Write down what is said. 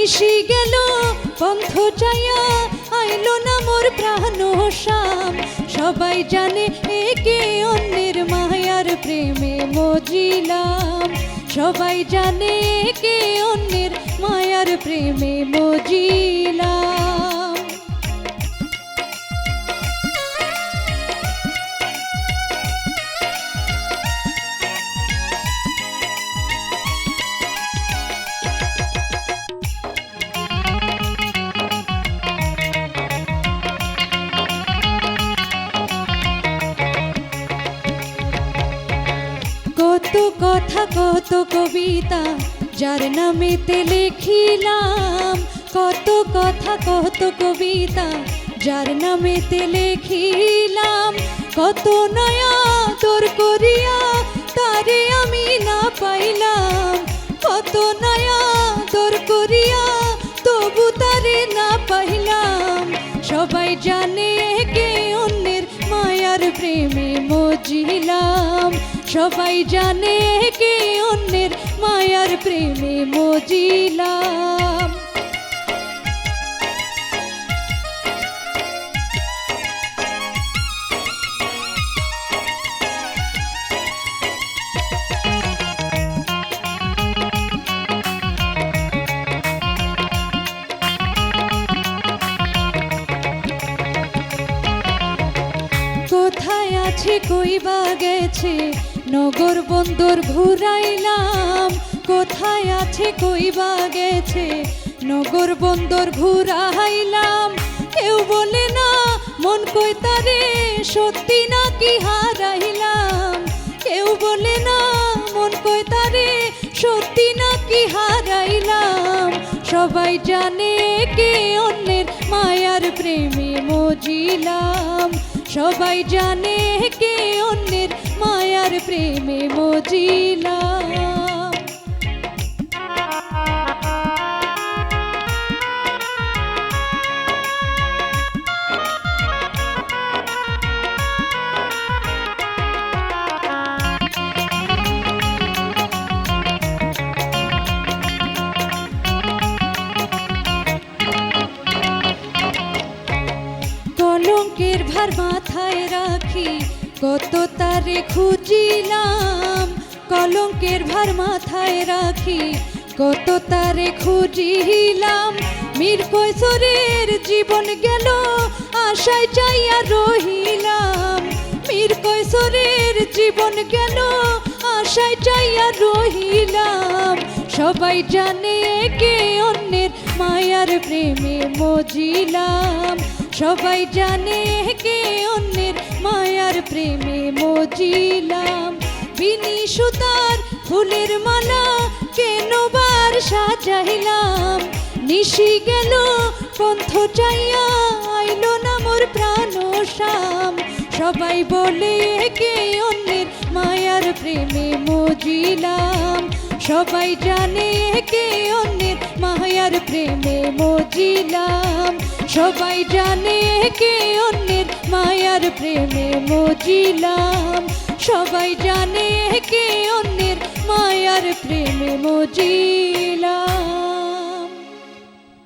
নিশি গেল পন্থ চাইয়া আইলো না মোর প্রাণ শ্যাম। সবাই জানে একে অন্যের মায়ার প্রেমে মজিলাম। সবাই জানে একে অন্যের মায়ার প্রেমে মজিলাম। কত কথা কত কবিতা যার নামেতে লিখিলাম। কত কথা কত কবিতা যার নামেতে লিখিলাম। কত নয়া তোর করিয়া তারে আমি না পাইলাম। কত নয়া তোর করিয়া তবু তারে না পাইলাম। সবাই জানে একে অন্যের মায়ার প্রেমে মজিলাম। সবাই জানে একে অন্যের মায়ার প্রেমে মজিলাম। কোথায় আছে কইবা গেছে নগর বন্দর ঘুরাইলাম। কোথায় আছে কইবা গেছে নগর বন্দর ঘুরাইলাম। কেউ বলে না মন কই তারে সত্যি নাকি হারাইলাম। কেউ বলে না মন কই তারে সত্যি নাকি হারাইলাম। সবাই জানে কে অন্যের মায়ার প্রেমে মজিলাম। সবাই জানে কে অন্যের মায়ার প্রেমে মজিলাম। কলঙ্কের ভার মাথায় রাখি কত তারে খুঁজিলাম। কলঙ্কের ভার মাথায় রাখি কত তারে খুঁজিলাম। মীর কৈশোরের জীবন গেল আশায় চাইয়া রহিলাম। মীর কৈশোরের জীবন গেল আশায় চাইয়া রহিলাম। সবাই জানে কে অন্যের মায়ার প্রেমে মজিলাম। সবাই জানে কে অন্যের মায়ার প্রেমে মজিলাম। বিনি সুতার ফুলের মালা কেন বার সাজাইলাম। নিশি গেল পন্থ চাইয়া আইলো না মোর প্রাণ শ্যাম। সবাই বলে কে অন্যের মায়ার প্রেমে মজিলাম। সবাই জানে কে অন্যের মায়ার প্রেমে মজিলাম। সবাই জানে কে অন্যের মায়ার প্রেমে মজিলাম। সবাই জানে কে অন্যের মায়ার প্রেমে মজিলাম।